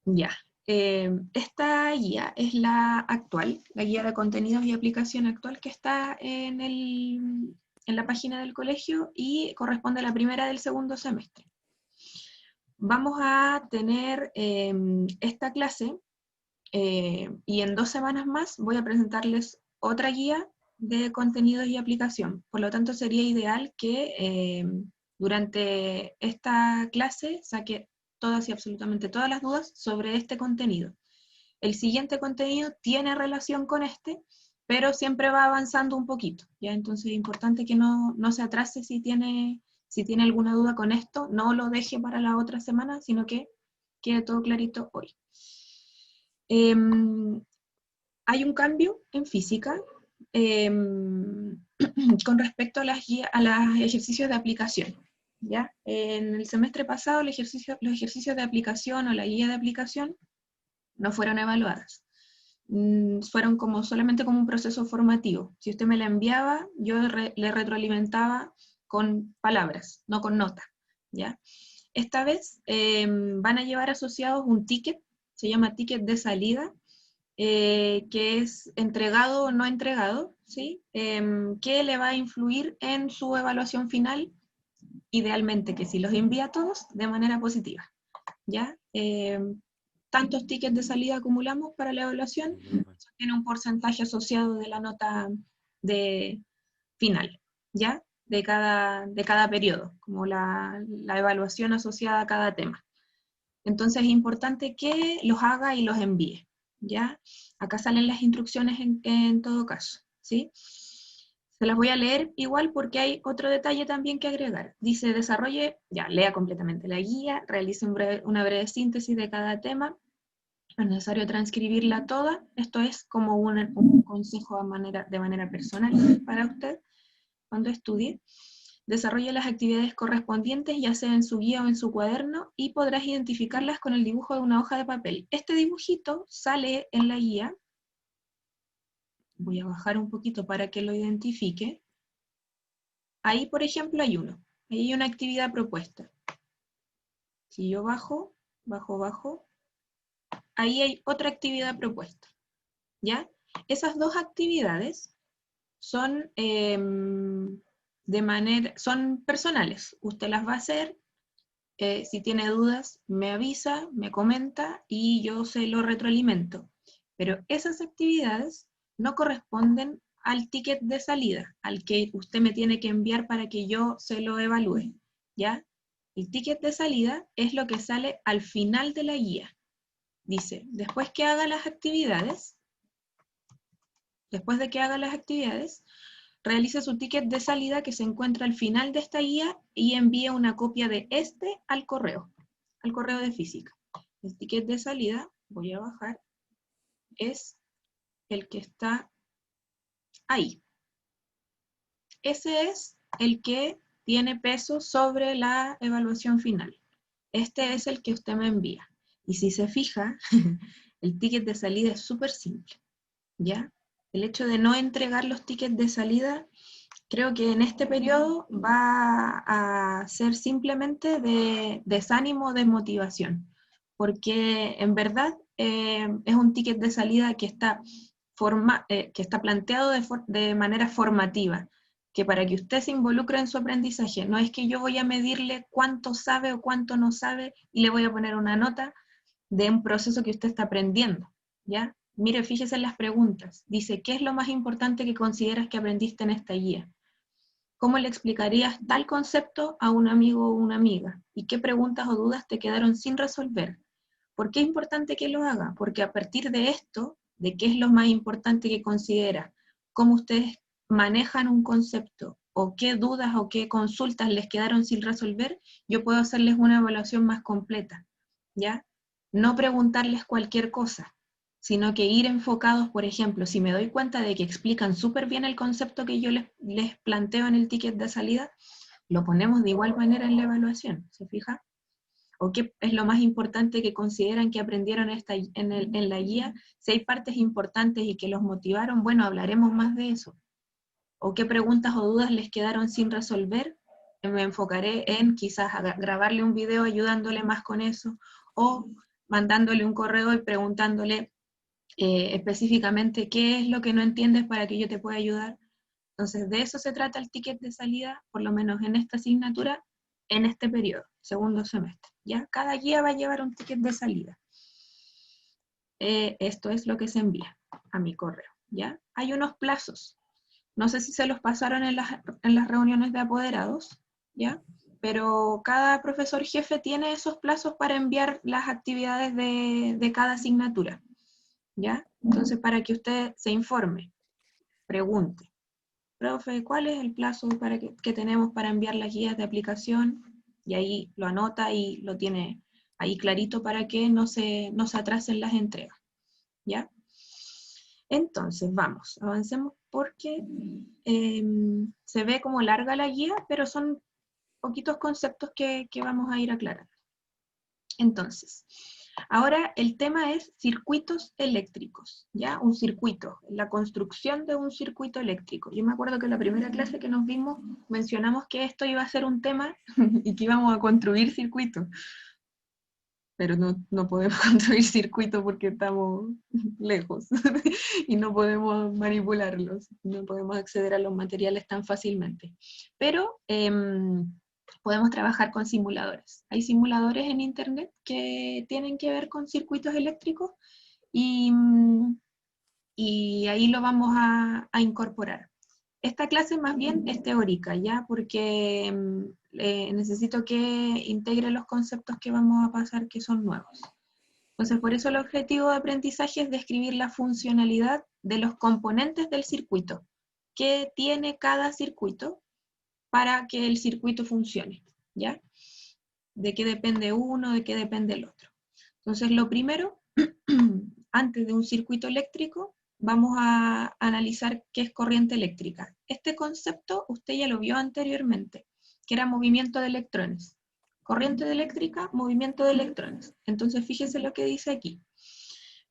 Ya. Esta guía es la actual, la guía de contenidos y aplicación actual que está en la página del colegio y corresponde a la primera del segundo semestre. Vamos a tener esta clase y en 2 semanas más voy a presentarles otra guía de contenidos y aplicación. Por lo tanto, sería ideal que durante esta clase saque todas y absolutamente todas las dudas sobre este contenido. El siguiente contenido tiene relación con este, pero siempre va avanzando un poquito, ¿ya? Entonces es importante que no se atrase si tiene alguna duda con esto, no lo deje para la otra semana, sino que quede todo clarito hoy. Hay un cambio en física con respecto a los ejercicios de aplicación. ¿Ya? En el semestre pasado los ejercicios de aplicación o la guía de aplicación no fueron evaluadas. Fueron solamente como un proceso formativo. Si usted me la enviaba, yo le retroalimentaba con palabras, no con nota. ¿Ya? Esta vez van a llevar asociados un ticket, se llama ticket de salida, que es entregado o no entregado, ¿sí? Que le va a influir en su evaluación final, idealmente que si los envía a todos de manera positiva, ¿ya? Tantos tickets de salida acumulamos para la evaluación, tiene un porcentaje asociado de la nota de final, ¿ya? De cada periodo, como la evaluación asociada a cada tema. Entonces es importante que los haga y los envíe, ¿ya? Acá salen las instrucciones en todo caso, ¿sí? Se las voy a leer igual porque hay otro detalle también que agregar. Dice, desarrolle, ya, lea completamente la guía, realice una breve síntesis de cada tema, es necesario transcribirla toda, esto es como un consejo de manera personal para usted cuando estudie. Desarrolle las actividades correspondientes, ya sea en su guía o en su cuaderno, y podrás identificarlas con el dibujo de una hoja de papel. Este dibujito sale en la guía. Voy a bajar un poquito para que lo identifique. Ahí, por ejemplo, hay uno. Ahí hay una actividad propuesta. Si yo bajo, bajo, ahí hay otra actividad propuesta. ¿Ya? Esas dos actividades son son personales. Usted las va a hacer. Si tiene dudas, me avisa, me comenta y yo se lo retroalimento. Pero esas actividades no corresponden al ticket de salida, al que usted me tiene que enviar para que yo se lo evalúe, ¿ya? El ticket de salida es lo que sale al final de la guía. Dice, después de que haga las actividades, realice su ticket de salida que se encuentra al final de esta guía y envíe una copia de este al correo de física. El ticket de salida, voy a bajar, es el que está ahí. Ese es el que tiene peso sobre la evaluación final. Este es el que usted me envía. Y si se fija, el ticket de salida es súper simple, ¿ya? El hecho de no entregar los tickets de salida, creo que en este periodo va a ser simplemente de desánimo o desmotivación, porque en verdad es un ticket de salida que está planteado de manera formativa, que para que usted se involucre en su aprendizaje, no es que yo voy a medirle cuánto sabe o cuánto no sabe y le voy a poner una nota de un proceso que usted está aprendiendo, ¿ya? Mire, fíjese en las preguntas. Dice, ¿qué es lo más importante que consideras que aprendiste en esta guía? ¿Cómo le explicarías tal concepto a un amigo o una amiga? ¿Y qué preguntas o dudas te quedaron sin resolver? ¿Por qué es importante que lo haga? Porque a partir de esto, de qué es lo más importante que considera, cómo ustedes manejan un concepto, o qué dudas o qué consultas les quedaron sin resolver, yo puedo hacerles una evaluación más completa, ¿ya? No preguntarles cualquier cosa, sino que ir enfocados, por ejemplo, si me doy cuenta de que explican súper bien el concepto que yo les planteo en el ticket de salida, lo ponemos de igual manera en la evaluación, ¿se fija? ¿O qué es lo más importante que consideran que aprendieron en la guía? Si hay partes importantes y que los motivaron, bueno, hablaremos más de eso. ¿O qué preguntas o dudas les quedaron sin resolver? Me enfocaré en quizás grabarle un video ayudándole más con eso, o mandándole un correo y preguntándole específicamente qué es lo que no entiendes para que yo te pueda ayudar. Entonces, de eso se trata el ticket de salida, por lo menos en esta asignatura, en este periodo, segundo semestre. ¿Ya? Cada guía va a llevar un ticket de salida. Esto es lo que se envía a mi correo. ¿Ya? Hay unos plazos. No sé si se los pasaron en las reuniones de apoderados, ¿ya? Pero cada profesor jefe tiene esos plazos para enviar las actividades de cada asignatura, ¿ya? Entonces, para que usted se informe, pregunte, profe, ¿cuál es el plazo que tenemos para enviar las guías de aplicación? Y ahí lo anota y lo tiene ahí clarito para que no se atrasen las entregas, ¿ya? Entonces, vamos, avancemos porque se ve como larga la guía, pero son poquitos conceptos que vamos a ir aclarando. Entonces, ahora el tema es circuitos eléctricos, ¿ya? Un circuito, la construcción de un circuito eléctrico. Yo me acuerdo que en la primera clase que nos vimos mencionamos que esto iba a ser un tema y que íbamos a construir circuitos. Pero no podemos construir circuitos porque estamos lejos y no podemos manipularlos, no podemos acceder a los materiales tan fácilmente. Pero podemos trabajar con simuladores. Hay simuladores en internet que tienen que ver con circuitos eléctricos y ahí lo vamos a incorporar. Esta clase más bien es teórica, ¿ya? Porque necesito que integre los conceptos que vamos a pasar que son nuevos. Entonces, por eso el objetivo de aprendizaje es describir la funcionalidad de los componentes del circuito. ¿Qué tiene cada circuito para que el circuito funcione? ¿Ya? ¿De qué depende uno, de qué depende el otro? Entonces, lo primero, antes de un circuito eléctrico, vamos a analizar qué es corriente eléctrica. Este concepto usted ya lo vio anteriormente, que era movimiento de electrones. Corriente eléctrica, movimiento de electrones. Entonces, fíjese lo que dice aquí.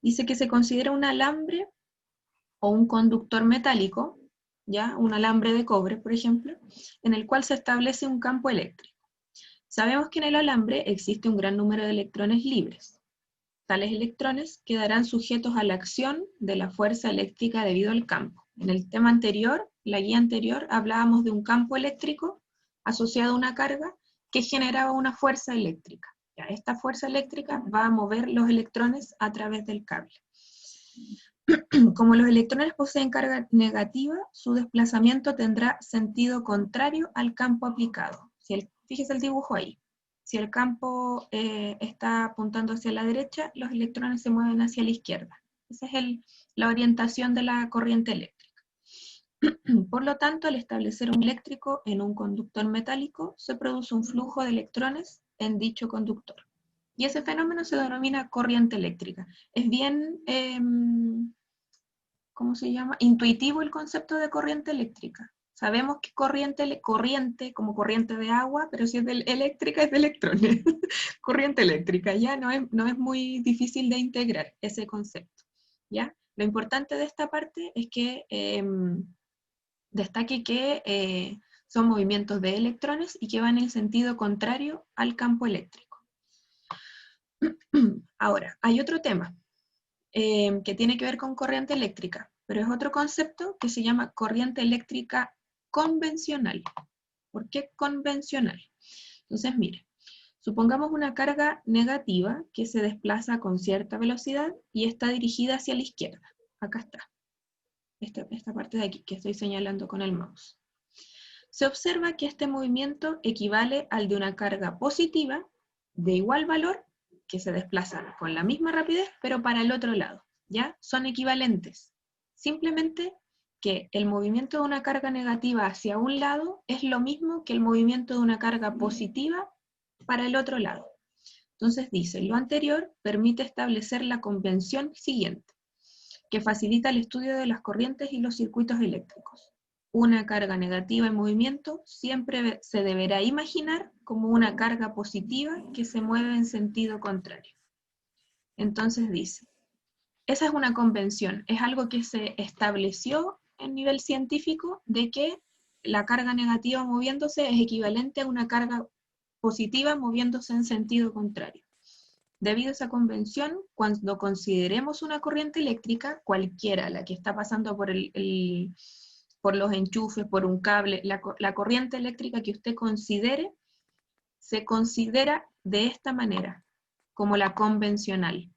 Dice que se considera un alambre o un conductor metálico, ¿ya? Un alambre de cobre, por ejemplo, en el cual se establece un campo eléctrico. Sabemos que en el alambre existe un gran número de electrones libres. Tales electrones quedarán sujetos a la acción de la fuerza eléctrica debido al campo. En el tema anterior, la guía anterior, hablábamos de un campo eléctrico asociado a una carga que generaba una fuerza eléctrica. Ya, esta fuerza eléctrica va a mover los electrones a través del cable. Como los electrones poseen carga negativa, su desplazamiento tendrá sentido contrario al campo aplicado. Fíjese el dibujo ahí. Si el campo está apuntando hacia la derecha, los electrones se mueven hacia la izquierda. Esa es la orientación de la corriente eléctrica. Por lo tanto, al establecer un eléctrico en un conductor metálico, se produce un flujo de electrones en dicho conductor. Y ese fenómeno se denomina corriente eléctrica. Es bien, ¿cómo se llama? Intuitivo el concepto de corriente eléctrica. Sabemos que corriente como corriente de agua, pero si es eléctrica es de electrones. Corriente eléctrica, ya no es muy difícil de integrar ese concepto, ¿ya? Lo importante de esta parte es que destaque que son movimientos de electrones y que van en sentido contrario al campo eléctrico. Ahora, hay otro tema que tiene que ver con corriente eléctrica, pero es otro concepto que se llama corriente eléctrica convencional. ¿Por qué convencional? Entonces, mire, supongamos una carga negativa que se desplaza con cierta velocidad y está dirigida hacia la izquierda. Acá está. Esta parte de aquí que estoy señalando con el mouse. Se observa que este movimiento equivale al de una carga positiva de igual valor que se desplaza con la misma rapidez, pero para el otro lado, ¿ya? Son equivalentes. Simplemente que el movimiento de una carga negativa hacia un lado es lo mismo que el movimiento de una carga positiva para el otro lado. Entonces dice, lo anterior permite establecer la convención siguiente, que facilita el estudio de las corrientes y los circuitos eléctricos. Una carga negativa en movimiento siempre se deberá imaginar como una carga positiva que se mueve en sentido contrario. Entonces dice, esa es una convención, es algo que se estableció en nivel científico de que la carga negativa moviéndose es equivalente a una carga positiva moviéndose en sentido contrario. Debido a esa convención, cuando consideremos una corriente eléctrica, cualquiera, la que está pasando por, por los enchufes, por un cable, la corriente eléctrica que usted considere, se considera de esta manera, como la convencional.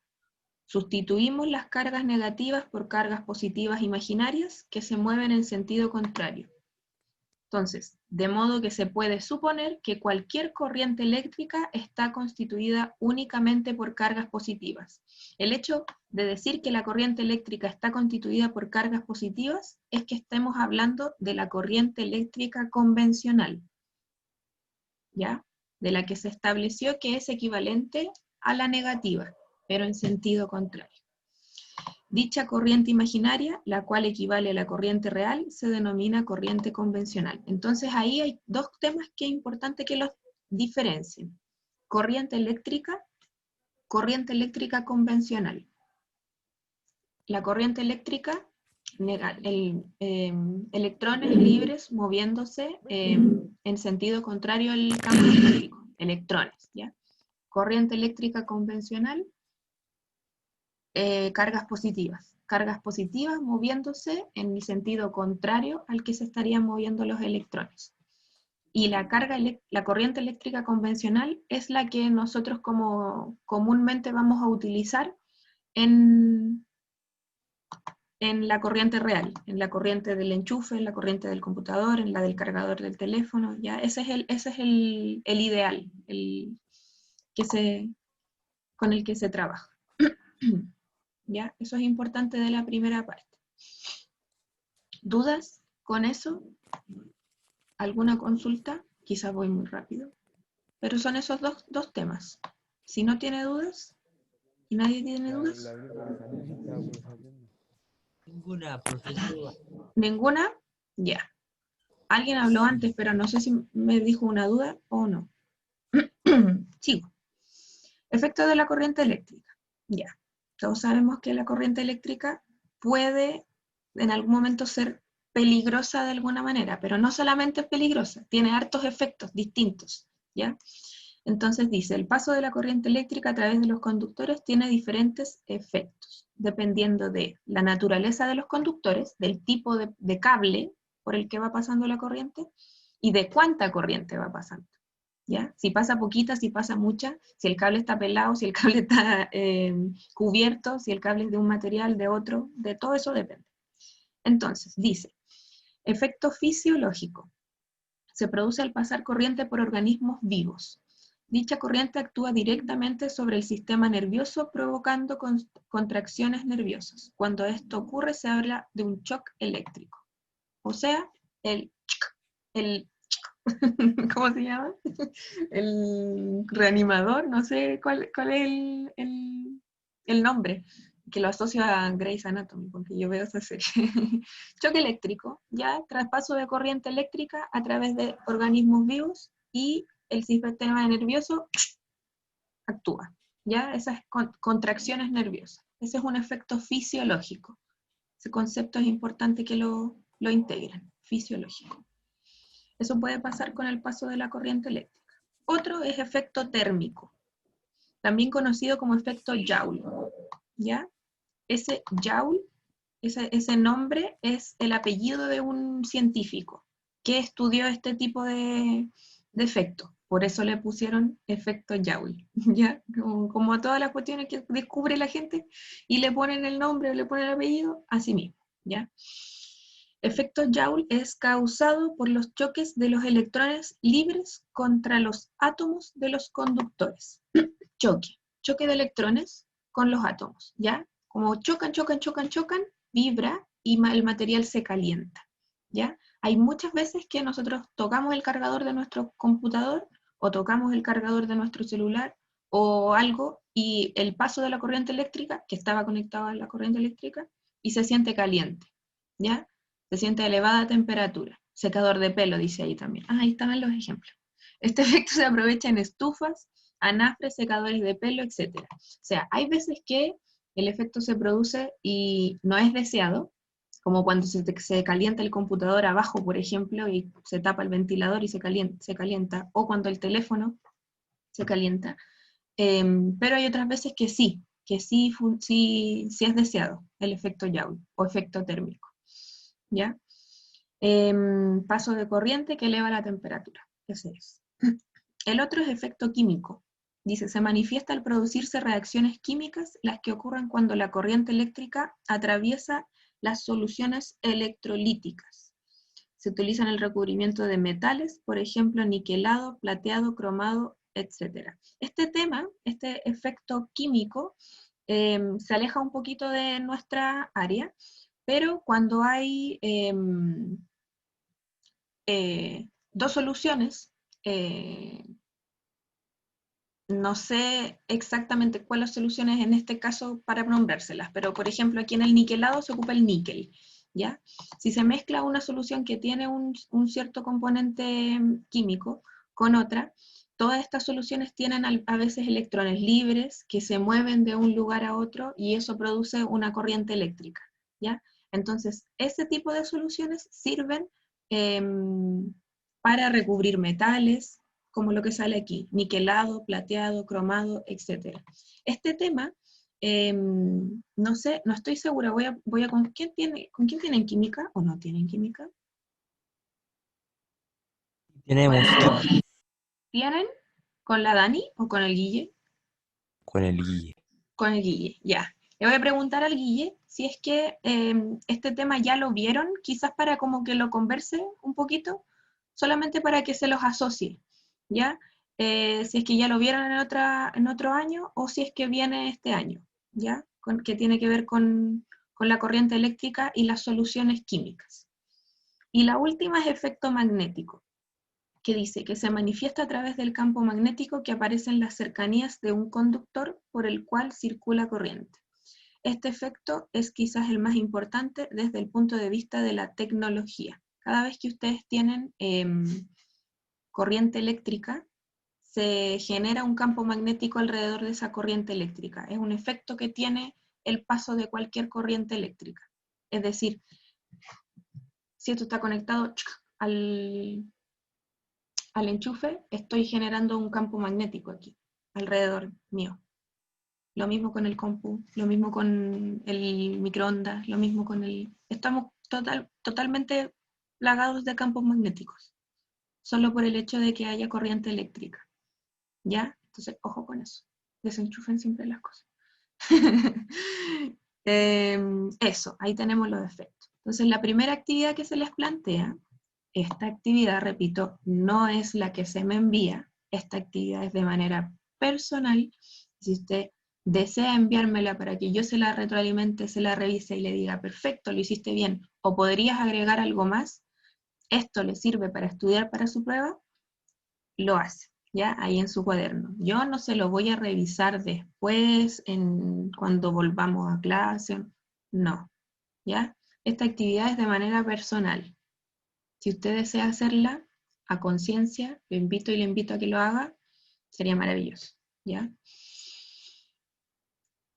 Sustituimos las cargas negativas por cargas positivas imaginarias que se mueven en sentido contrario. Entonces, de modo que se puede suponer que cualquier corriente eléctrica está constituida únicamente por cargas positivas. El hecho de decir que la corriente eléctrica está constituida por cargas positivas es que estemos hablando de la corriente eléctrica convencional, ¿ya? De la que se estableció que es equivalente a la negativa, pero en sentido contrario. Dicha corriente imaginaria, la cual equivale a la corriente real, se denomina corriente convencional. Entonces ahí hay dos temas que es importante que los diferencien. Corriente eléctrica convencional. La corriente eléctrica, electrones libres moviéndose en sentido contrario al campo eléctrico, electrones, ¿ya? Corriente eléctrica convencional, cargas positivas moviéndose en el sentido contrario al que se estarían moviendo los electrones. Y la corriente eléctrica convencional es la que nosotros comúnmente vamos a utilizar en la corriente real, en la corriente del enchufe, en la corriente del computador, en la del cargador del teléfono, ¿ya? Ese es el ideal, con el que se trabaja. ¿Ya? Eso es importante de la primera parte. ¿Dudas con eso? ¿Alguna consulta? Quizás voy muy rápido. Pero son esos dos temas. Si no tiene dudas, y nadie tiene dudas. Ninguna, profesora. ¿Ninguna? Ya. Alguien habló antes, pero no sé si me dijo una duda o no. Sigo. Efecto de la corriente eléctrica. Ya. Todos sabemos que la corriente eléctrica puede en algún momento ser peligrosa de alguna manera, pero no solamente es peligrosa, tiene hartos efectos distintos, ¿ya? Entonces dice, el paso de la corriente eléctrica a través de los conductores tiene diferentes efectos, dependiendo de la naturaleza de los conductores, del tipo de cable por el que va pasando la corriente, y de cuánta corriente va pasando. ¿Ya? Si pasa poquita, si pasa mucha, si el cable está pelado, si el cable está cubierto, si el cable es de un material, de otro, de todo eso depende. Entonces, dice, efecto fisiológico. Se produce al pasar corriente por organismos vivos. Dicha corriente actúa directamente sobre el sistema nervioso provocando contracciones nerviosas. Cuando esto ocurre se habla de un shock eléctrico. O sea, el ¿cómo se llama? El reanimador, no sé cuál es el nombre, que lo asocio a Grey's Anatomy, porque yo veo esa serie. Choque eléctrico, ya, traspaso de corriente eléctrica a través de organismos vivos y el sistema nervioso actúa, ya, esas contracciones nerviosas. Ese es un efecto fisiológico. Ese concepto es importante que lo integren, fisiológico. Eso puede pasar con el paso de la corriente eléctrica. Otro es efecto térmico, también conocido como efecto Joule, ¿ya? Ese Joule, ese nombre es el apellido de un científico que estudió este tipo de efecto. Por eso le pusieron efecto Joule, ¿ya? Como a todas las cuestiones que descubre la gente y le ponen el nombre o le ponen el apellido, así mismo, ¿ya? Efecto Joule es causado por los choques de los electrones libres contra los átomos de los conductores. Choque de electrones con los átomos, ¿ya? Como chocan, vibra y el material se calienta, ¿ya? Hay muchas veces que nosotros tocamos el cargador de nuestro computador o tocamos el cargador de nuestro celular o algo y el paso de la corriente eléctrica, que estaba conectado a la corriente eléctrica, y se siente caliente, ¿ya? Se siente elevada temperatura. Secador de pelo, dice ahí también. Ah, ahí están los ejemplos. Este efecto se aprovecha en estufas, anafres, secadores de pelo, etc. O sea, hay veces que el efecto se produce y no es deseado, como cuando se calienta el computador abajo, por ejemplo, y se tapa el ventilador y se calienta, o cuando el teléfono se calienta, pero hay otras veces que sí es deseado el efecto Joule o efecto térmico, ¿ya? Paso de corriente que eleva la temperatura, ese es. El otro es efecto químico. Dice, se manifiesta al producirse reacciones químicas, las que ocurren cuando la corriente eléctrica atraviesa las soluciones electrolíticas. Se utiliza en el recubrimiento de metales, por ejemplo, niquelado, plateado, cromado, etc. Este tema, este efecto químico, se aleja un poquito de nuestra área, pero cuando hay dos soluciones, no sé exactamente cuáles soluciones en este caso para nombrárselas, pero por ejemplo aquí en el niquelado se ocupa el níquel, ¿ya? Si se mezcla una solución que tiene un cierto componente químico con otra, todas estas soluciones tienen a veces electrones libres que se mueven de un lugar a otro y eso produce una corriente eléctrica, ¿ya? Entonces, ese tipo de soluciones sirven para recubrir metales, como lo que sale aquí, niquelado, plateado, cromado, etc. Este tema, no sé, no estoy segura, voy a ¿con quién tienen química o no tienen química? Tenemos que ¿Tienen? ¿Con la Dani o con el Guille? con el Guille. Con el Guille, ya. Le voy a preguntar al Guille si es que este tema ya lo vieron, quizás para como que lo converse un poquito, solamente para que se los asocie, ¿ya? Si es que ya lo vieron en otro año o si es que viene este año, ¿ya? Que tiene que ver con la corriente eléctrica y las soluciones químicas. Y la última es efecto magnético, que dice que se manifiesta a través del campo magnético que aparece en las cercanías de un conductor por el cual circula corriente. Este efecto es quizás el más importante desde el punto de vista de la tecnología. Cada vez que ustedes tienen corriente eléctrica, se genera un campo magnético alrededor de esa corriente eléctrica. Es un efecto que tiene el paso de cualquier corriente eléctrica. Es decir, si esto está conectado al enchufe, estoy generando un campo magnético aquí, alrededor mío. Lo mismo con el compu, lo mismo con el microondas, lo mismo con el... Estamos totalmente plagados de campos magnéticos, solo por el hecho de que haya corriente eléctrica. ¿Ya? Entonces, ojo con eso. Desenchufen siempre las cosas. Eso, ahí tenemos los efectos. Entonces, la primera actividad que se les plantea, esta actividad, repito, no es la que se me envía, esta actividad es de manera personal. Si usted desea enviármela para que yo se la retroalimente, se la revise y le diga, perfecto, lo hiciste bien, o podrías agregar algo más, esto le sirve para estudiar para su prueba, lo hace, ¿ya? Ahí en su cuaderno. Yo no se lo voy a revisar después, cuando volvamos a clase, no, ¿ya? Esta actividad es de manera personal. Si usted desea hacerla a conciencia, lo invito y le invito a que lo haga, sería maravilloso, ¿ya?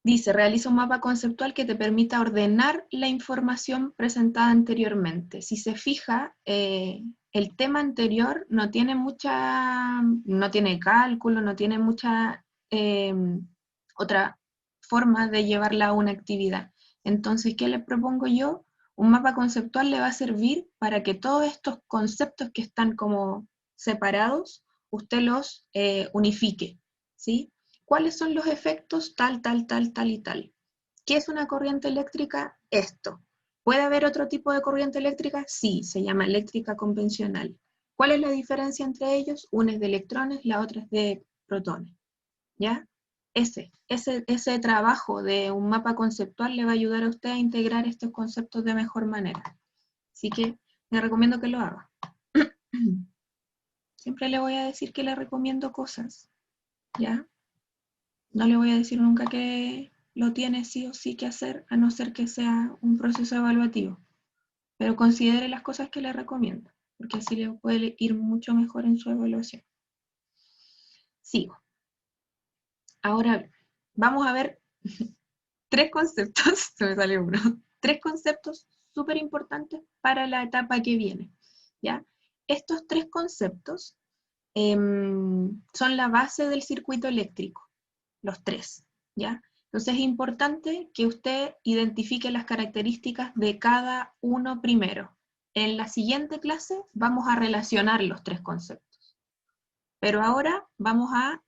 Dice, realiza un mapa conceptual que te permita ordenar la información presentada anteriormente. Si se fija, el tema anterior no tiene no tiene cálculo, no tiene mucha otra forma de llevarla a una actividad. Entonces, ¿qué le propongo yo? Un mapa conceptual le va a servir para que todos estos conceptos que están como separados, usted los unifique, ¿sí? ¿Cuáles son los efectos tal, tal, tal, tal y tal? ¿Qué es una corriente eléctrica? Esto. ¿Puede haber otro tipo de corriente eléctrica? Sí, se llama eléctrica convencional. ¿Cuál es la diferencia entre ellos? Una es de electrones, la otra es de protones. ¿Ya? Ese trabajo de un mapa conceptual le va a ayudar a usted a integrar estos conceptos de mejor manera. Así que le recomiendo que lo haga. Siempre le voy a decir que le recomiendo cosas, ¿ya? No le voy a decir nunca que lo tiene sí o sí que hacer, a no ser que sea un proceso evaluativo. Pero considere las cosas que le recomiendo, porque así le puede ir mucho mejor en su evaluación. Sigo. Ahora, vamos a ver tres conceptos, se me salió uno, tres conceptos súper importantes para la etapa que viene, ¿ya? Estos tres conceptos son la base del circuito eléctrico, los tres, ¿ya? Entonces es importante que usted identifique las características de cada uno primero. En la siguiente clase vamos a relacionar los tres conceptos. Pero ahora vamos a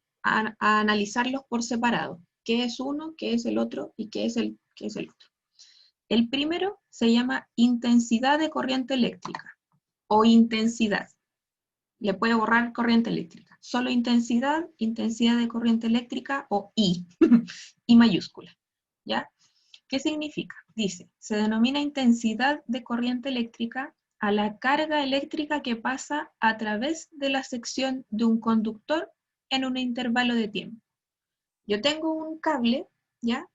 analizarlos por separado. ¿Qué es uno, qué es el otro y qué es el otro? El primero se llama intensidad de corriente eléctrica o intensidad. Le puede borrar corriente eléctrica. Solo intensidad, intensidad de corriente eléctrica o I, I mayúscula. ¿Ya? ¿Qué significa? Dice, se denomina intensidad de corriente eléctrica a la carga eléctrica que pasa a través de la sección de un conductor en un intervalo de tiempo. Yo tengo un cable, ¿ya?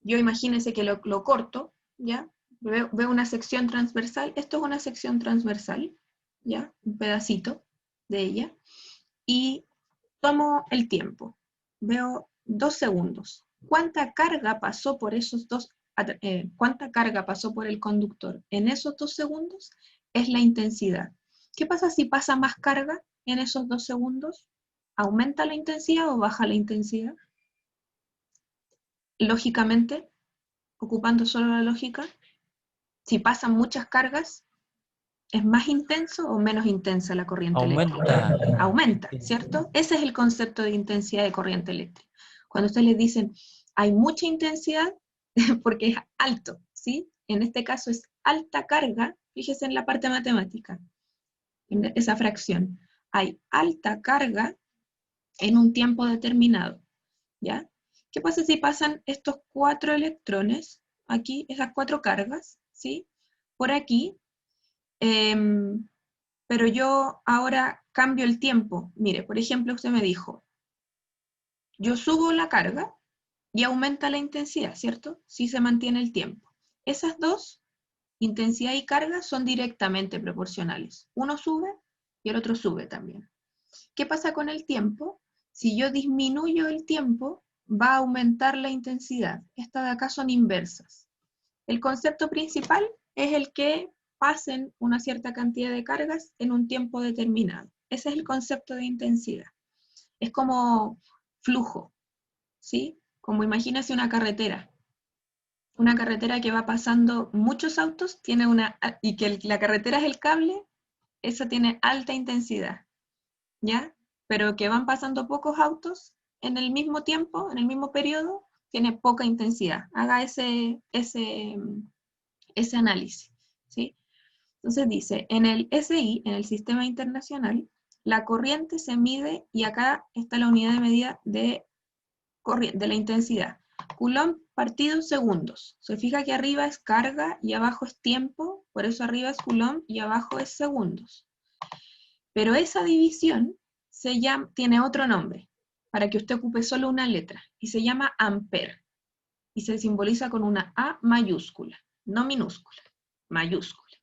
Yo imagínense que lo corto, ¿ya? Veo una sección transversal. Esto es una sección transversal, ¿ya? Un pedacito de ella. Y tomo el tiempo. Veo 2 segundos. ¿Cuánta carga pasó por esos cuánta carga pasó por el conductor en esos 2 segundos? Es la intensidad. ¿Qué pasa si pasa más carga en esos 2 segundos? ¿Aumenta la intensidad o baja la intensidad? Lógicamente, ocupando solo la lógica, si pasan muchas cargas, ¿es más intenso o menos intensa la corriente eléctrica? Aumenta. Aumenta, ¿cierto? Ese es el concepto de intensidad de corriente eléctrica. Cuando ustedes les dicen, hay mucha intensidad, porque es alto, ¿sí? En este caso es alta carga, fíjese en la parte matemática, en esa fracción. Hay alta carga en un tiempo determinado, ¿ya? ¿Qué pasa si pasan estos 4 electrones, aquí, esas 4 cargas, ¿sí? Por aquí, pero yo ahora cambio el tiempo. Mire, por ejemplo, usted me dijo, yo subo la carga y aumenta la intensidad, ¿cierto? Si se mantiene el tiempo. Esas dos, intensidad y carga, son directamente proporcionales. Uno sube y el otro sube también. ¿Qué pasa con el tiempo? Si yo disminuyo el tiempo, va a aumentar la intensidad. Estas de acá son inversas. El concepto principal es el que pasen una cierta cantidad de cargas en un tiempo determinado. Ese es el concepto de intensidad. Es como flujo, ¿sí? Como imagínese una carretera. Una carretera que va pasando muchos autos tiene y que la carretera es el cable, eso tiene alta intensidad, ¿ya? Pero que van pasando pocos autos en el mismo tiempo, en el mismo periodo, tiene poca intensidad. Haga ese análisis, ¿sí? Entonces dice, en el SI, en el sistema internacional, la corriente se mide, y acá está la unidad de medida de la intensidad. Coulomb partido segundos. Se fija que arriba es carga y abajo es tiempo, por eso arriba es Coulomb y abajo es segundos. Pero esa división tiene otro nombre, para que usted ocupe solo una letra, y se llama ampere, y se simboliza con una A mayúscula, no minúscula, mayúscula,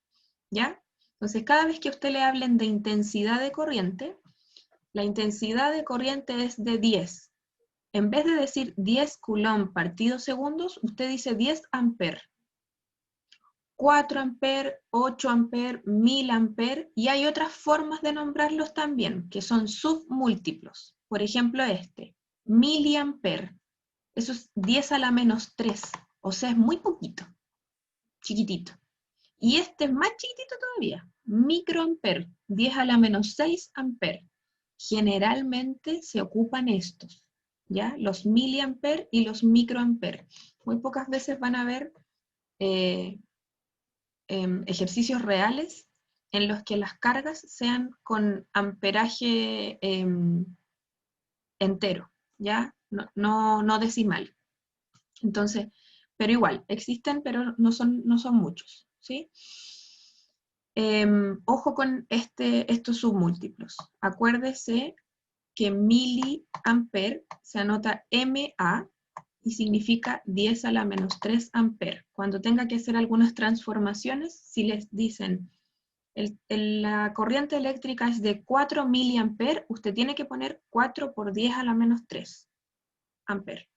¿ya? Entonces, cada vez que a usted le hablen de intensidad de corriente, la intensidad de corriente es de 10. En vez de decir 10 Coulomb partido segundos, usted dice 10 ampere. 4 ampere, 8 ampere, 1000 ampere, y hay otras formas de nombrarlos también, que son submúltiplos. Por ejemplo, miliampere. Eso es 10 a la menos 3, o sea, es muy poquito, chiquitito. Y este es más chiquitito todavía, microampere, 10 a la menos 6 ampere. Generalmente se ocupan estos, ¿ya? Los miliampere y los microampere. Muy pocas veces van a ver ejercicios reales en los que las cargas sean con amperaje entero, ¿ya? No decimal. Entonces, pero igual, existen, pero no son muchos, ¿sí? Ojo con estos submúltiplos. Acuérdese que miliampere se anota MA y significa 10 a la menos 3 ampere. Cuando tenga que hacer algunas transformaciones, si les dicen la corriente eléctrica es de 4 miliampere, usted tiene que poner 4 por 10 a la menos 3 ampere.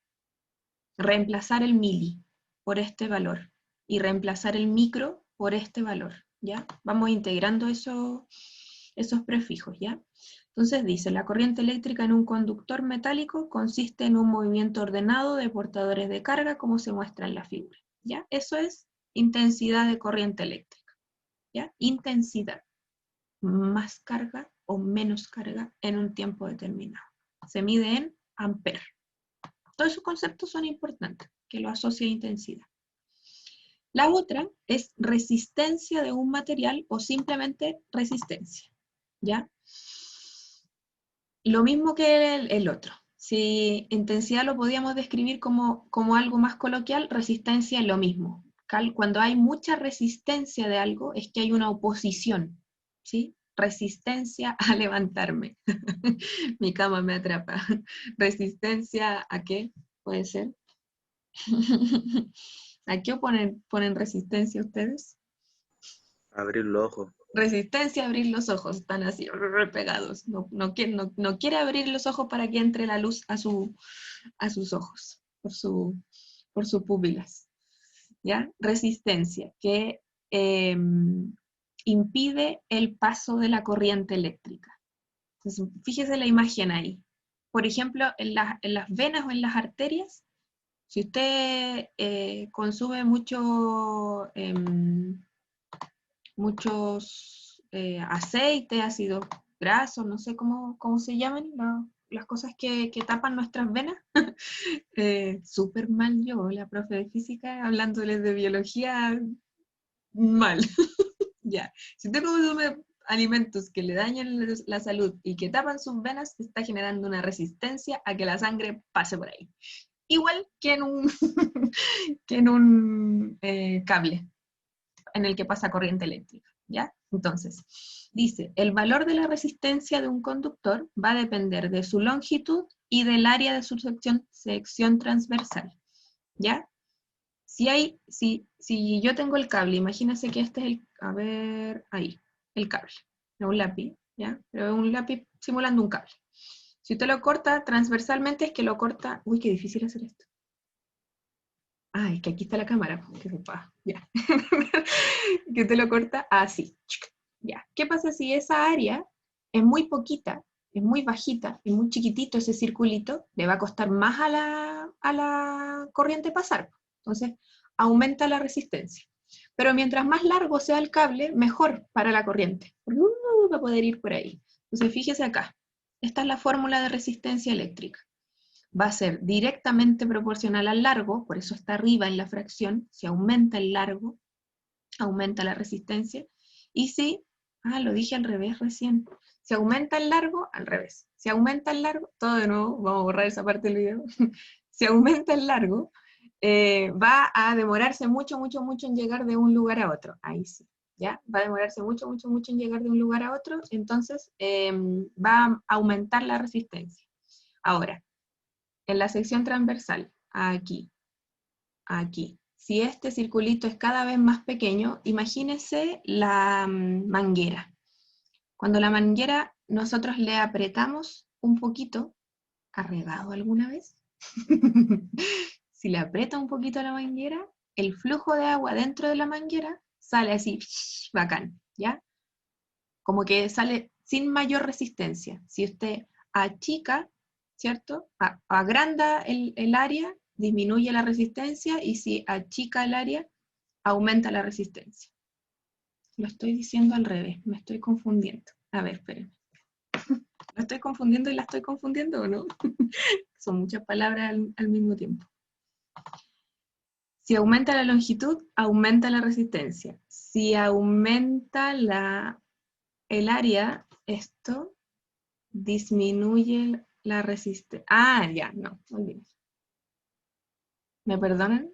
Reemplazar el mili por este valor y reemplazar el micro por este valor, ¿ya? Vamos integrando eso esos prefijos, ¿ya? Entonces dice, la corriente eléctrica en un conductor metálico consiste en un movimiento ordenado de portadores de carga, como se muestra en la figura, ¿ya? Eso es intensidad de corriente eléctrica, ¿ya? Intensidad, más carga o menos carga en un tiempo determinado. Se mide en amperes. Todos esos conceptos son importantes, que lo asocia a intensidad. La otra es resistencia de un material o simplemente resistencia, ¿ya? Lo mismo que el otro. Si intensidad lo podíamos describir como algo más coloquial, resistencia es lo mismo. Cuando hay mucha resistencia de algo, es que hay una oposición, ¿sí? Resistencia a levantarme. Mi cama me atrapa. ¿Resistencia a qué? Puede ser. ¿A qué ponen resistencia ustedes? Abrir los ojos. Resistencia a abrir los ojos, están así pegados. No quiere abrir los ojos para que entre la luz a sus ojos, por sus pupilas. ¿Ya? Resistencia, que impide el paso de la corriente eléctrica. Entonces, fíjese la imagen ahí. Por ejemplo, en las venas o en las arterias, si usted consume muchos aceites, ácidos grasos, no sé cómo se llaman, las cosas que tapan nuestras venas. Súper mal yo, la profe de física, hablándoles de biología, mal. Ya, si usted consume alimentos que le dañan la salud y que tapan sus venas, está generando una resistencia a que la sangre pase por ahí. Igual que en un cable en el que pasa corriente eléctrica, ¿ya? Entonces, dice, el valor de la resistencia de un conductor va a depender de su longitud y del área de su sección transversal, ¿ya? Si yo tengo el cable, imagínense que este es el cable, no un lápiz, ¿ya? Pero es un lápiz simulando un cable. Si usted lo corta transversalmente, es que lo corta, uy, qué difícil hacer esto. Es que aquí está la cámara, que sepa, ya. Que usted lo corta así, ya. ¿Qué pasa si esa área es muy poquita, es muy bajita, es muy chiquitito ese circulito? Le va a costar más a la corriente pasar. Entonces, aumenta la resistencia. Pero mientras más largo sea el cable, mejor para la corriente. Va a poder ir por ahí. Entonces, fíjese acá. Esta es la fórmula de resistencia eléctrica. Va a ser directamente proporcional al largo, por eso está arriba en la fracción. Si aumenta el largo, aumenta la resistencia. Y si, lo dije al revés recién. Si aumenta el largo, al revés. Si aumenta el largo, todo de nuevo, vamos a borrar esa parte del video. Si aumenta el largo, va a demorarse mucho en llegar de un lugar a otro. Ahí sí, ¿ya? Va a demorarse mucho en llegar de un lugar a otro, entonces va a aumentar la resistencia. Ahora, en la sección transversal, aquí, si este circulito es cada vez más pequeño, imagínese la manguera. Cuando la manguera nosotros le apretamos un poquito, ¿ha regado alguna vez? Si le aprieta un poquito a la manguera, el flujo de agua dentro de la manguera sale así, bacán, ¿ya? Como que sale sin mayor resistencia. Si usted achica, ¿cierto? Agranda el área, disminuye la resistencia, y si achica el área, aumenta la resistencia. Lo estoy diciendo al revés, me estoy confundiendo. A ver, espérenme. ¿Lo estoy confundiendo y la estoy confundiendo o no? Son muchas palabras al mismo tiempo. Si aumenta la longitud, aumenta la resistencia. Si aumenta el área, esto disminuye la resistencia. Ya, no, olvídate. ¿Me perdonan?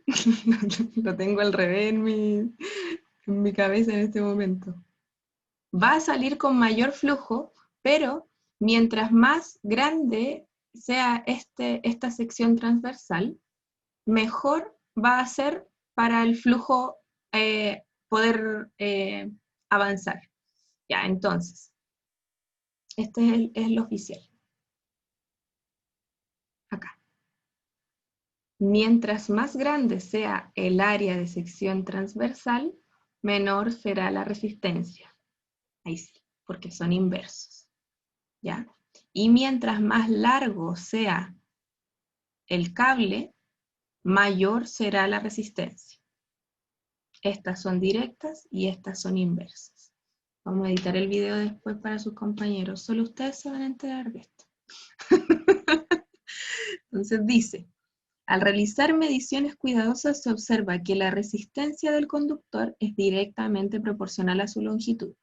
Lo tengo al revés en mi cabeza en este momento. Va a salir con mayor flujo, pero mientras más grande sea esta sección transversal, mejor va a ser para el flujo poder avanzar. Ya, entonces, este es el oficial. Acá. Mientras más grande sea el área de sección transversal, menor será la resistencia. Ahí sí. porque son inversos, ¿ya? Y mientras más largo sea el cable, mayor será la resistencia. Estas son directas y estas son inversas. Vamos a editar el video después para sus compañeros. Solo ustedes se van a enterar de esto. Entonces dice, al realizar mediciones cuidadosas se observa que la resistencia del conductor es directamente proporcional a su longitud.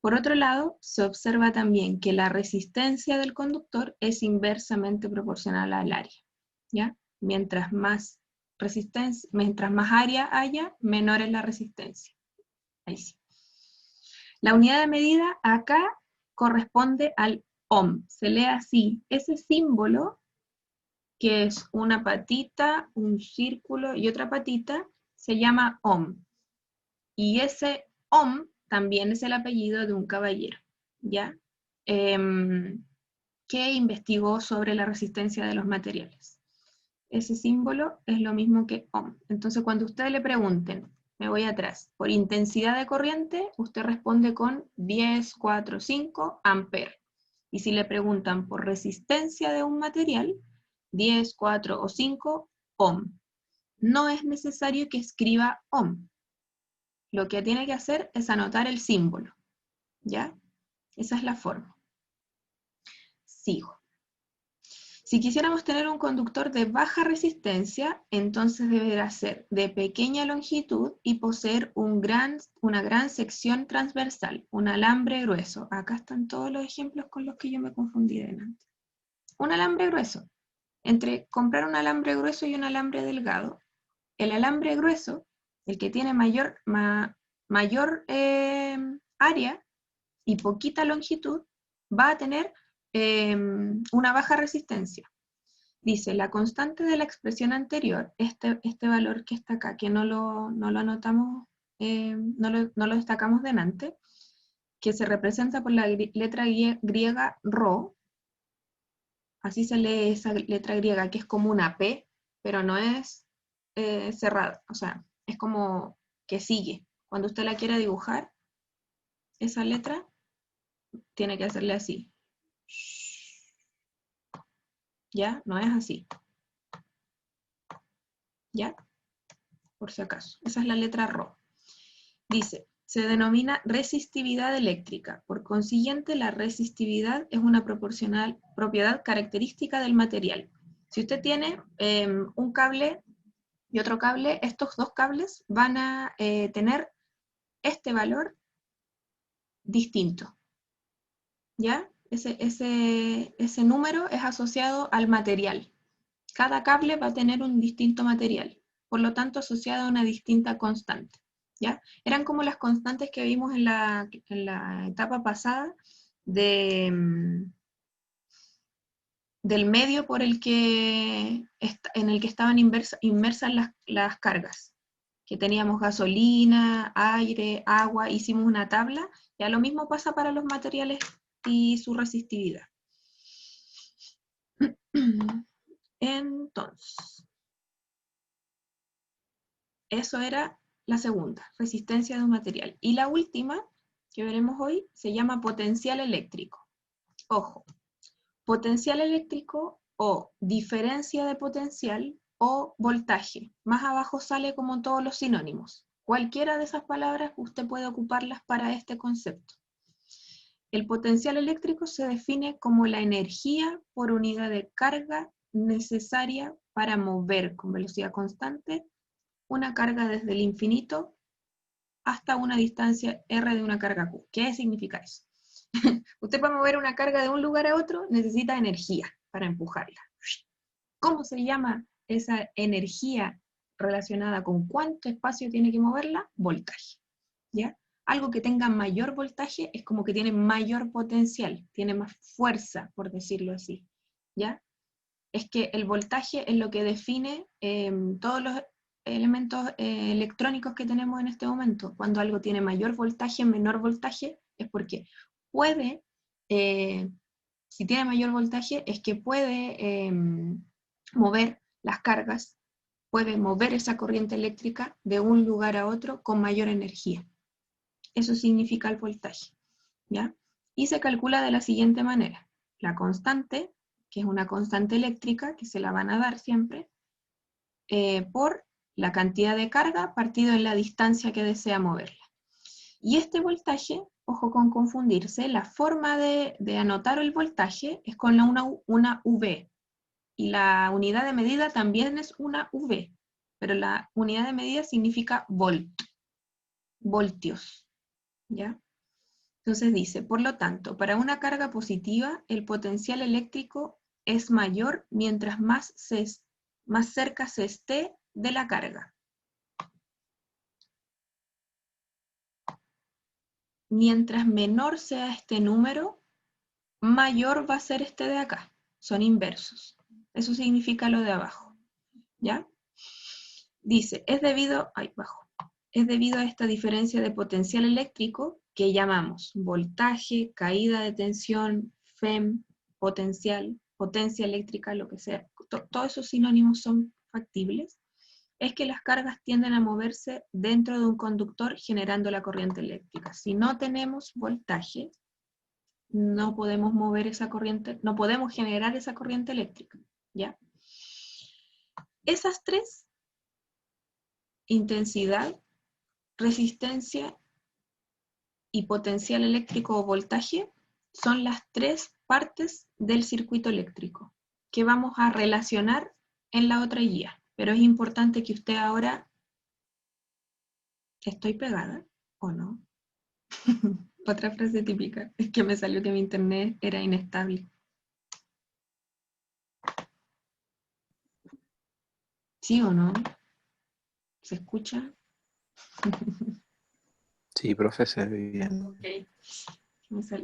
Por otro lado, se observa también que la resistencia del conductor es inversamente proporcional al área, ¿ya? Mientras más área haya, menor es la resistencia. Ahí sí. La unidad de medida acá corresponde al ohm. Se lee así. Ese símbolo, que es una patita, un círculo y otra patita, se llama ohm. Y ese ohm también es el apellido de un caballero, ¿ya? Que investigó sobre la resistencia de los materiales. Ese símbolo es lo mismo que ohm. Entonces, cuando ustedes le pregunten, me voy atrás, por intensidad de corriente, usted responde con 10, 4, 5 amperes. Y si le preguntan por resistencia de un material, 10, 4 o 5 ohm. No es necesario que escriba ohm. Lo que tiene que hacer es anotar el símbolo, ¿ya? Esa es la forma. Sigo. Si quisiéramos tener un conductor de baja resistencia, entonces deberá ser de pequeña longitud y poseer una gran sección transversal, un alambre grueso. Acá están todos los ejemplos con los que yo me confundí delante. Un alambre grueso. Entre comprar un alambre grueso y un alambre delgado, el alambre grueso, el que tiene mayor área y poquita longitud, va a tener una baja resistencia. Dice, la constante de la expresión anterior, este valor que está acá, que no lo anotamos, no lo destacamos delante, que se representa por la letra griega rho, así se lee esa letra griega, que es como una P, pero no es cerrada, o sea, es como que sigue. Cuando usted la quiera dibujar, esa letra, tiene que hacerle así. ¿Ya? No es así. ¿Ya? Por si acaso. Esa es la letra Rho. Dice, se denomina resistividad eléctrica. Por consiguiente, la resistividad es una propiedad característica del material. Si usted tiene un cable y otro cable, estos dos cables van a tener este valor distinto. ¿Ya? Ese número es asociado al material. Cada cable va a tener un distinto material, por lo tanto asociado a una distinta constante, ¿ya? Eran como las constantes que vimos en la etapa pasada del medio en el que estaban inmersas las cargas, que teníamos gasolina, aire, agua, hicimos una tabla, ya lo mismo pasa para los materiales y su resistividad. Entonces, eso era la segunda, resistencia de un material. Y la última que veremos hoy se llama potencial eléctrico. Ojo, potencial eléctrico o diferencia de potencial o voltaje. Más abajo sale como todos los sinónimos. Cualquiera de esas palabras usted puede ocuparlas para este concepto. El potencial eléctrico se define como la energía por unidad de carga necesaria para mover con velocidad constante una carga desde el infinito hasta una distancia r de una carga q. ¿Qué significa eso? Usted para mover una carga de un lugar a otro necesita energía para empujarla. ¿Cómo se llama esa energía relacionada con cuánto espacio tiene que moverla? Voltaje. ¿Ya? Algo que tenga mayor voltaje es como que tiene mayor potencial, tiene más fuerza, por decirlo así. ¿Ya? Es que el voltaje es lo que define todos los elementos electrónicos que tenemos en este momento. Cuando algo tiene mayor voltaje, menor voltaje, es porque puede, si tiene mayor voltaje, es que puede mover las cargas, puede mover esa corriente eléctrica de un lugar a otro con mayor energía. Eso significa el voltaje. ¿ya? Y se calcula de la siguiente manera. La constante, que es una constante eléctrica, que se la van a dar siempre, por la cantidad de carga partido en la distancia que desea moverla. Y este voltaje, ojo con confundirse, la forma de anotar el voltaje es con una V, y la unidad de medida también es una V, pero la unidad de medida significa volt, voltios, ¿ya? Entonces dice, por lo tanto, para una carga positiva, el potencial eléctrico es mayor mientras más cerca se esté de la carga. Mientras menor sea este número, mayor va a ser este de acá. Son inversos. Eso significa lo de abajo, ¿ya? Dice, es debido a esta diferencia de potencial eléctrico que llamamos voltaje, caída de tensión, FEM, potencial, potencia eléctrica, lo que sea. Todos esos sinónimos son factibles. Es que las cargas tienden a moverse dentro de un conductor generando la corriente eléctrica. Si no tenemos voltaje, no podemos mover esa corriente, no podemos generar esa corriente eléctrica, ¿ya? Esas tres, intensidad, resistencia y potencial eléctrico o voltaje, son las tres partes del circuito eléctrico que vamos a relacionar en la otra guía. Pero es importante que usted ahora... ¿Estoy pegada o no? Otra frase típica, es que me salió que mi internet era inestable. ¿Sí o no? ¿Se escucha? Sí, profe, se ve bien. Ok.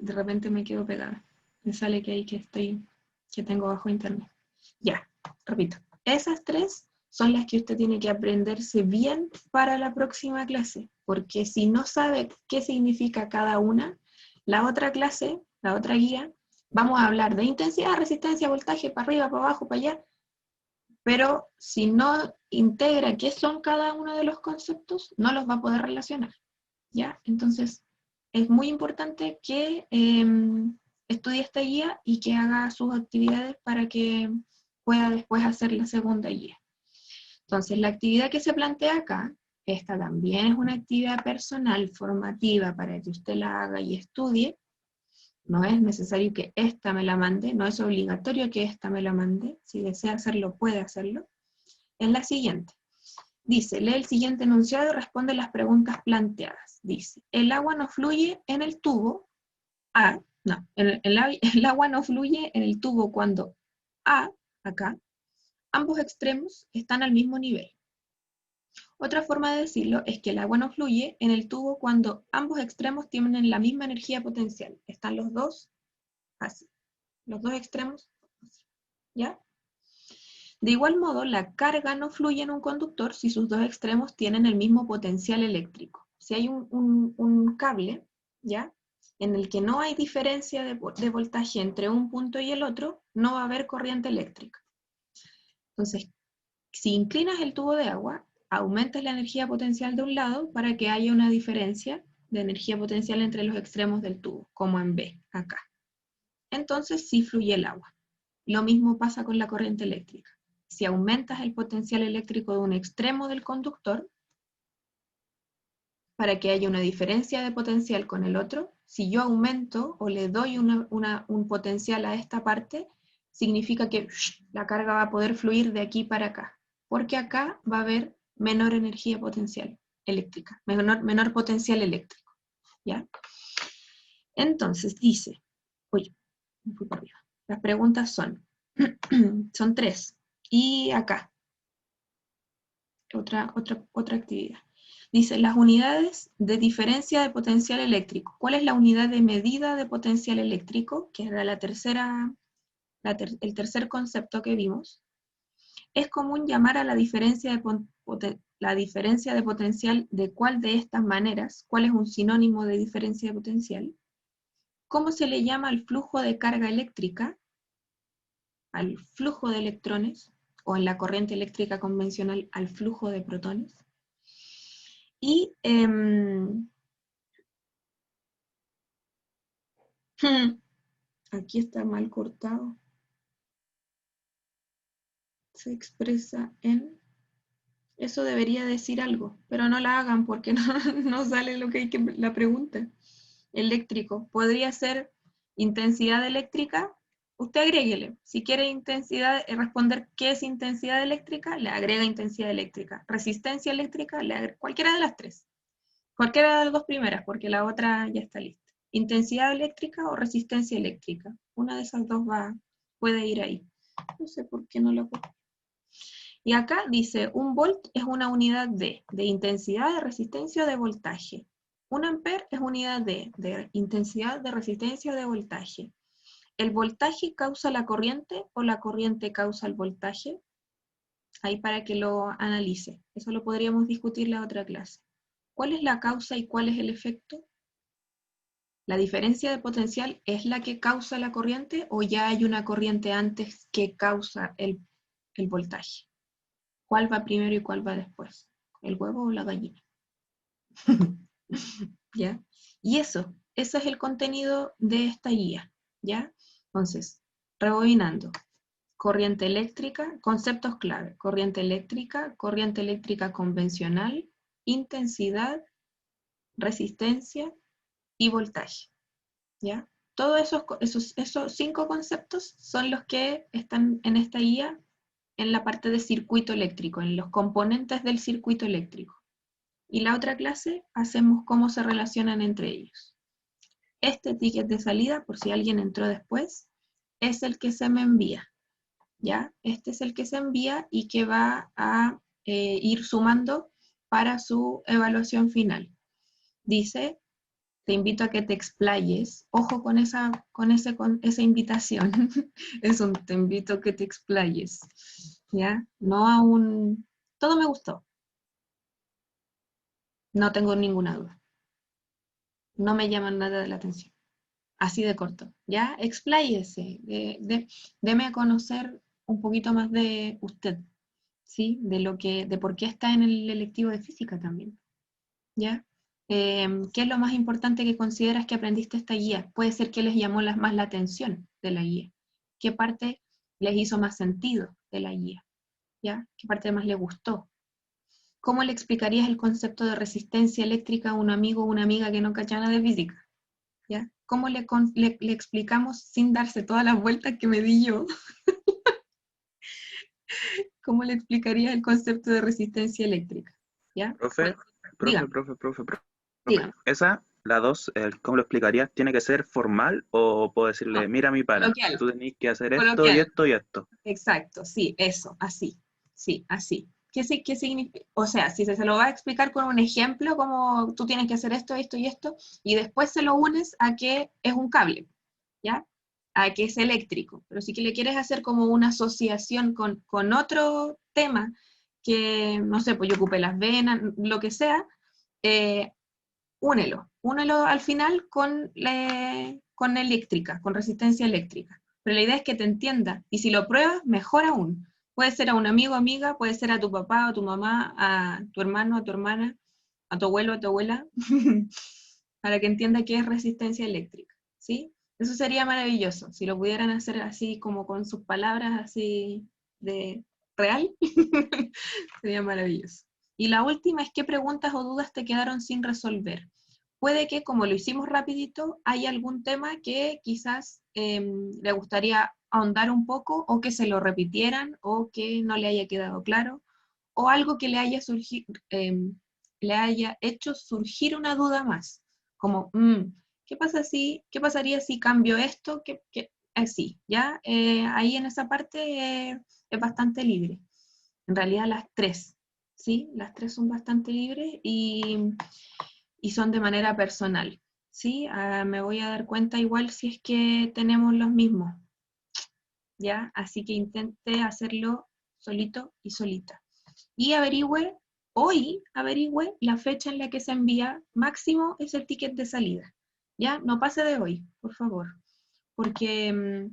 De repente me quedo pegada. Me sale que que tengo bajo internet. Ya, repito. Esas tres son las que usted tiene que aprenderse bien para la próxima clase, porque si no sabe qué significa cada una, la otra clase, la otra guía, vamos a hablar de intensidad, resistencia, voltaje, para arriba, para abajo, para allá, pero si no integra qué son cada uno de los conceptos, no los va a poder relacionar, ¿ya? Entonces, es muy importante que estudie esta guía y que haga sus actividades para que pueda después hacer la segunda guía. Entonces, la actividad que se plantea acá, esta también es una actividad personal, formativa, para que usted la haga y estudie. No es necesario que esta me la mande, no es obligatorio que esta me la mande. Si desea hacerlo, puede hacerlo. Es la siguiente. Dice, lee el siguiente enunciado y responde las preguntas planteadas. Dice, el agua no fluye en el tubo A, no, el agua no fluye en el tubo cuando A, acá, ambos extremos están al mismo nivel. Otra forma de decirlo es que el agua no fluye en el tubo cuando ambos extremos tienen la misma energía potencial. Están los dos así, los dos extremos así, ¿ya? De igual modo, la carga no fluye en un conductor si sus dos extremos tienen el mismo potencial eléctrico. Si hay un cable, ¿ya?, en el que no hay diferencia de voltaje entre un punto y el otro, no va a haber corriente eléctrica. Entonces, si inclinas el tubo de agua, aumentas la energía potencial de un lado para que haya una diferencia de energía potencial entre los extremos del tubo, como en B, acá. Entonces, sí fluye el agua. Lo mismo pasa con la corriente eléctrica. Si aumentas el potencial eléctrico de un extremo del conductor, para que haya una diferencia de potencial con el otro, si yo aumento o le doy un potencial a esta parte, significa que la carga va a poder fluir de aquí para acá, porque acá va a haber menor energía potencial eléctrica, menor potencial eléctrico, ¿ya? Entonces dice, oye, me fui por arriba. Las preguntas son tres. Y acá, otra actividad. Dice, las unidades de diferencia de potencial eléctrico. ¿Cuál es la unidad de medida de potencial eléctrico? Que era el tercer concepto que vimos. Es común llamar a la diferencia de potencial de cuál de estas maneras, cuál es un sinónimo de diferencia de potencial. ¿Cómo se le llama al flujo de carga eléctrica? Al flujo de electrones, o en la corriente eléctrica convencional, al flujo de protones. Y Aquí está mal cortado. Se expresa en... Eso debería decir algo, pero no la hagan porque no sale lo que hay que la pregunta. Eléctrico. Podría ser intensidad eléctrica. Usted agréguele. Si quiere intensidad, responder qué es intensidad eléctrica, le agrega intensidad eléctrica. Resistencia eléctrica, le agrega cualquiera de las tres. Cualquiera de las dos primeras, porque la otra ya está lista. Intensidad eléctrica o resistencia eléctrica. Una de esas dos puede ir ahí. No sé por qué no la puedo. Y acá dice, un volt es una unidad de intensidad, de resistencia o de voltaje. Un ampere es unidad de intensidad, de resistencia o de voltaje. ¿El voltaje causa la corriente o la corriente causa el voltaje? Ahí para que lo analice. Eso lo podríamos discutir en la otra clase. ¿Cuál es la causa y cuál es el efecto? ¿La diferencia de potencial es la que causa la corriente o ya hay una corriente antes que causa el voltaje? ¿Cuál va primero y cuál va después? ¿El huevo o la gallina? ¿Ya? Y eso es el contenido de esta guía, ¿ya? Entonces, rebobinando. Corriente eléctrica, conceptos clave. Corriente eléctrica convencional, intensidad, resistencia y voltaje, ¿ya? Todos esos 5 conceptos son los que están en esta guía en la parte de circuito eléctrico, en los componentes del circuito eléctrico. Y la otra clase hacemos cómo se relacionan entre ellos. Este ticket de salida, por si alguien entró después, es el que se me envía, ¿ya? Este es el que se envía y que va a ir sumando para su evaluación final. Dice, te invito a que te explayes. Ojo con esa invitación. Te invito a que te explayes, ¿ya? No a un... Todo me gustó. No tengo ninguna duda. No me llaman nada de la atención. Así de corto, ¿ya? Expláyese, deme a conocer un poquito más de usted, ¿sí? De por qué está en el electivo de física también, ¿ya? ¿Qué es lo más importante que consideras que aprendiste esta guía? Puede ser que les llamó más la atención de la guía. ¿Qué parte les hizo más sentido de la guía? ¿Ya? ¿Qué parte más les gustó? ¿Cómo le explicarías el concepto de resistencia eléctrica a un amigo o una amiga que no cacha nada de física? ¿Ya? ¿Cómo le explicamos sin darse todas las vueltas que me di yo? ¿Cómo le explicarías el concepto de resistencia eléctrica? ¿Ya? Profe, Dígame, profe. dígame. Esa, la dos, ¿cómo lo explicarías? ¿Tiene que ser formal o puedo decirle, No, mira mi pana, coloquial, tú tenés que hacer esto y coloquial. esto y esto? Exacto, sí, eso, así. Sí, así. ¿Qué significa? O sea, si se lo va a explicar con un ejemplo, como tú tienes que hacer esto, esto y esto, y después se lo unes a que es un cable, ¿ya? A que es eléctrico. Pero si que le quieres hacer como una asociación con otro tema, que, no sé, pues yo ocupé las venas, lo que sea, únelo al final con eléctrica, con resistencia eléctrica. Pero la idea es que te entienda, y si lo pruebas, mejor aún. Puede ser a un amigo o amiga, puede ser a tu papá o a tu mamá, a tu hermano, a tu hermana, a tu abuelo, a tu abuela, para que entienda qué es resistencia eléctrica, ¿sí? Eso sería maravilloso, si lo pudieran hacer así como con sus palabras así de real, sería maravilloso. Y la última es qué preguntas o dudas te quedaron sin resolver. Puede que, como lo hicimos rapidito, hay algún tema que quizás le gustaría ahondar un poco, o que se lo repitieran, o que no le haya quedado claro, o algo que le haya hecho surgir una duda más, como, ¿qué pasaría si cambio esto? Así, ¿ya? Ahí en esa parte es bastante libre. En realidad las tres, ¿sí? Las tres son bastante libres y son de manera personal, ¿sí? Me voy a dar cuenta igual si es que tenemos los mismos, ¿ya? Así que intente hacerlo solito y solita. Y averigüe la fecha en la que se envía, máximo es el ticket de salida, ¿ya? No pase de hoy, por favor, porque,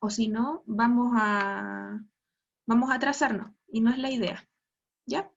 o si no, vamos a atrasarnos, y no es la idea, ¿ya?